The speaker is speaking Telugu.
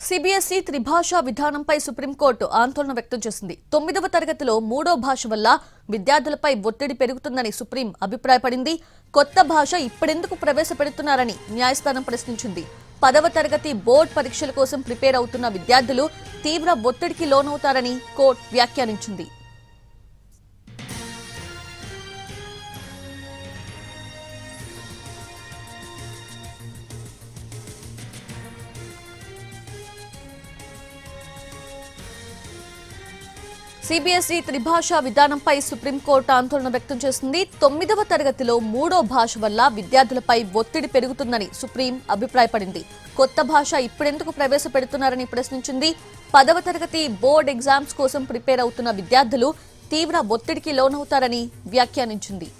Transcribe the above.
సిబిఎస్ఈ త్రిభాషా విధానంపై సుప్రీంకోర్టు ఆందోళన వ్యక్తం చేసింది. 9వ తరగతిలో మూడో భాష వల్ల విద్యార్థులపై ఒత్తిడి పెరుగుతుందని సుప్రీం అభిప్రాయపడింది. కొత్త భాష ఇప్పుడెందుకు ప్రవేశపెడుతున్నారని న్యాయస్థానం ప్రశ్నించింది. 10వ తరగతి బోర్డు పరీక్షల కోసం ప్రిపేర్ అవుతున్న విద్యార్థులు తీవ్ర ఒత్తిడికి లోనవుతారని కోర్టు వ్యాఖ్యానించింది. సిబిఎస్ఈ త్రిభాషా విధానంపై సుప్రీంకోర్టు ఆందోళన వ్యక్తం చేసింది. 9వ తరగతిలో మూడో భాష వల్ల విద్యార్థులపై ఒత్తిడి పెరుగుతుందని సుప్రీం అభిప్రాయపడింది. కొత్త భాష ఇప్పుడెందుకు ప్రవేశపెడుతున్నారని ప్రశ్నించింది. 10వ తరగతి బోర్డు ఎగ్జామ్స్ కోసం ప్రిపేర్ అవుతున్న విద్యార్థులు తీవ్ర ఒత్తిడికి లోనవుతారని వ్యాఖ్యానించింది.